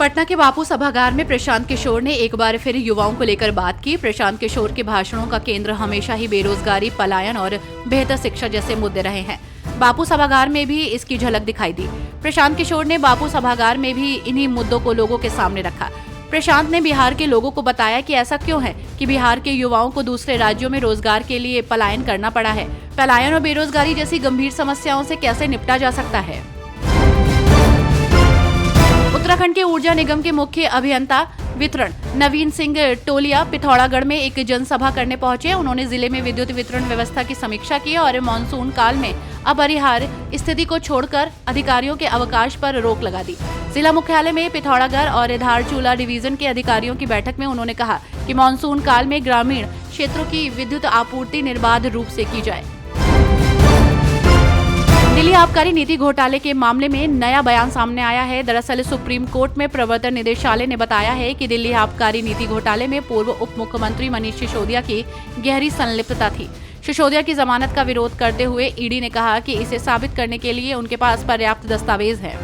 पटना के बापू सभागार में प्रशांत किशोर ने एक बार फिर युवाओं को लेकर बात की। प्रशांत किशोर के भाषणों का केंद्र हमेशा ही बेरोजगारी, पलायन और बेहतर शिक्षा जैसे मुद्दे रहे हैं। बापू सभागार में भी इसकी झलक दिखाई दी। प्रशांत किशोर ने बापू सभागार में भी इन्हीं मुद्दों को लोगों के सामने रखा। प्रशांत ने बिहार के लोगों को बताया कि ऐसा क्यों है कि बिहार के युवाओं को दूसरे राज्यों में रोजगार के लिए पलायन करना पड़ा है। पलायन और बेरोजगारी जैसी गंभीर समस्याओं से कैसे निपटा जा सकता है। उत्तराखंड के ऊर्जा निगम के मुख्य अभियंता वितरण नवीन सिंह टोलिया पिथौरागढ़ में एक जनसभा करने पहुंचे। उन्होंने जिले में विद्युत वितरण व्यवस्था की समीक्षा की और मानसून काल में अपरिहार्य स्थिति को छोड़कर अधिकारियों के अवकाश पर रोक लगा दी। जिला मुख्यालय में पिथौरागढ़ और धारचूला डिवीजन के अधिकारियों की बैठक में उन्होंने कहा कि मानसून काल में ग्रामीण क्षेत्रों की विद्युत आपूर्ति निर्बाध रूप से की जाए। दिल्ली आबकारी नीति घोटाले के मामले में नया बयान सामने आया है। दरअसल सुप्रीम कोर्ट में प्रवर्तन निदेशालय ने बताया है कि दिल्ली आबकारी नीति घोटाले में पूर्व उप मुख्यमंत्री मनीष सिसोदिया की गहरी संलिप्तता थी। सिसोदिया की जमानत का विरोध करते हुए ईडी ने कहा कि इसे साबित करने के लिए उनके पास पर्याप्त दस्तावेज हैं।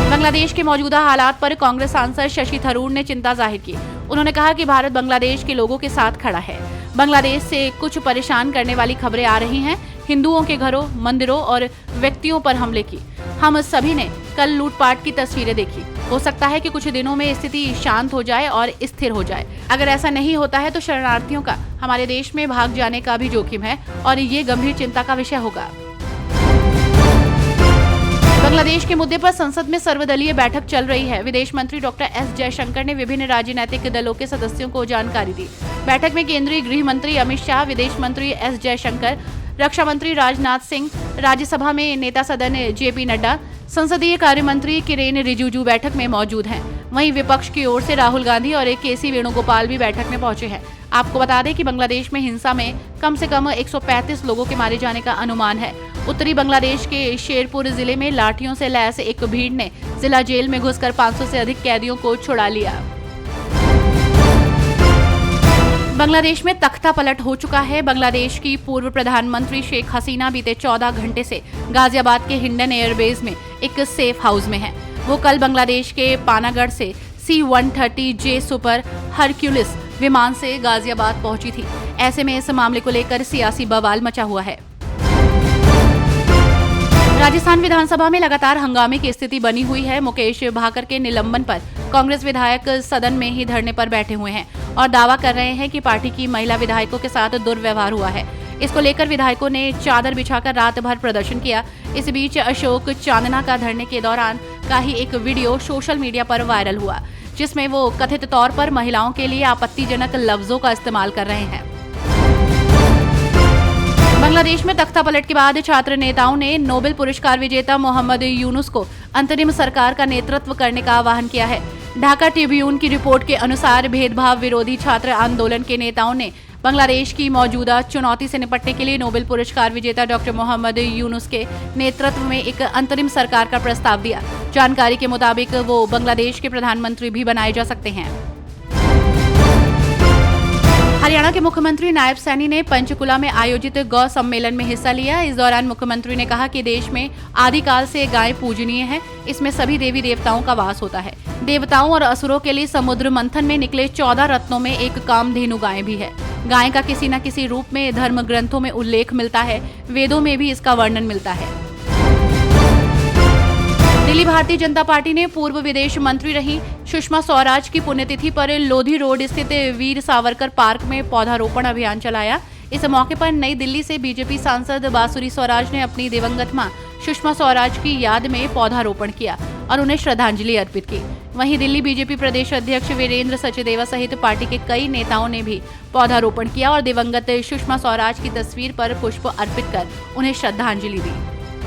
बांग्लादेश के मौजूदा हालात पर कांग्रेस सांसद शशि थरूर ने चिंता जाहिर की। उन्होंने कहा कि भारत बांग्लादेश के लोगों के साथ खड़ा है। बांग्लादेश से कुछ परेशान करने वाली खबरें आ रही हैं। हिंदुओं के घरों, मंदिरों और व्यक्तियों पर हमले की। हम सभी ने कल लूटपाट की तस्वीरें देखी। हो सकता है कि कुछ दिनों में स्थिति शांत हो जाए और स्थिर हो जाए। अगर ऐसा नहीं होता है तो शरणार्थियों का हमारे देश में भाग जाने का भी जोखिम है और ये गंभीर चिंता का विषय होगा। बांग्लादेश के मुद्दे पर संसद में सर्वदलीय बैठक चल रही है। विदेश मंत्री डॉक्टर एस जयशंकर ने विभिन्न राजनीतिक दलों के सदस्यों को जानकारी दी। बैठक में केंद्रीय गृह मंत्री अमित शाह, विदेश मंत्री एस जयशंकर, रक्षा मंत्री राजनाथ सिंह, राज्यसभा में नेता सदन जेपी नड्डा, संसदीय कार्य मंत्री किरेन रिजिजू बैठक में मौजूद हैं। वहीं विपक्ष की ओर से राहुल गांधी और केसी वेणुगोपाल भी बैठक में पहुंचे हैं। आपको बता दें कि बांग्लादेश में हिंसा में कम से कम 135 लोगों के मारे जाने का अनुमान है। उत्तरी बांग्लादेश के शेरपुर जिले में लाठियों से लैस एक भीड़ ने जिला जेल में घुसकर 500 से अधिक कैदियों को छुड़ा लिया। बांग्लादेश में तख्ता पलट हो चुका है। बांग्लादेश की पूर्व प्रधानमंत्री शेख हसीना बीते 14 घंटे से गाजियाबाद के हिंडन एयरबेस में एक सेफ हाउस में है। वो कल बांग्लादेश के पानागढ़ से C-130J सुपर हरक्यूलिस विमान से गाजियाबाद पहुंची थी। ऐसे में इस मामले को लेकर सियासी बवाल मचा हुआ है। राजस्थान विधानसभा में लगातार हंगामे की स्थिति बनी हुई है। मुकेश भाकर के निलंबन पर कांग्रेस विधायक सदन में ही धरने पर बैठे हुए हैं और दावा कर रहे हैं कि पार्टी की महिला विधायकों के साथ दुर्व्यवहार हुआ है। इसको लेकर विधायकों ने चादर बिछाकर रात भर प्रदर्शन किया। इस बीच अशोक चांदना का धरने के दौरान का ही एक वीडियो सोशल मीडिया पर वायरल हुआ, जिसमें वो कथित तौर पर महिलाओं के लिए आपत्तिजनक लफ्जों का इस्तेमाल कर रहे हैं। बांग्लादेश में तख्ता पलट के बाद छात्र नेताओं ने नोबेल पुरस्कार विजेता मोहम्मद यूनुस को अंतरिम सरकार का नेतृत्व करने का आह्वान किया है। ढाका ट्रिब्यून की रिपोर्ट के अनुसार भेदभाव विरोधी छात्र आंदोलन के नेताओं ने बांग्लादेश की मौजूदा चुनौती से निपटने के लिए नोबेल पुरस्कार विजेता डॉक्टर मोहम्मद यूनुस के नेतृत्व में एक अंतरिम सरकार का प्रस्ताव दिया। जानकारी के मुताबिक वो बांग्लादेश के प्रधानमंत्री भी बनाए जा सकते हैं। हरियाणा के मुख्यमंत्री नायब सैनी ने पंचकुला में आयोजित गौ सम्मेलन में हिस्सा लिया। इस दौरान मुख्यमंत्री ने कहा कि देश में आदिकाल से गाय पूजनीय है। इसमें सभी देवी देवताओं का वास होता है। देवताओं और असुरों के लिए समुद्र मंथन में निकले 14 रत्नों में एक कामधेनु गाय भी है। गाय का किसी न किसी रूप में धर्म ग्रंथों में उल्लेख मिलता है। वेदों में भी इसका वर्णन मिलता है। दिल्ली भारतीय जनता पार्टी ने पूर्व विदेश मंत्री रही सुषमा स्वराज की पुण्यतिथि पर लोधी रोड स्थित वीर सावरकर पार्क में पौधारोपण अभियान चलाया। इस मौके पर नई दिल्ली से बीजेपी सांसद बांसुरी स्वराज ने अपनी दिवंगत मां सुषमा स्वराज की याद में पौधारोपण किया और उन्हें श्रद्धांजलि अर्पित की। वहीं दिल्ली बीजेपी प्रदेश अध्यक्ष वीरेंद्र सचदेवा सहित पार्टी के कई नेताओं ने भी पौधारोपण किया और दिवंगत सुषमा स्वराज की तस्वीर पर पुष्प अर्पित कर उन्हें श्रद्धांजलि दी।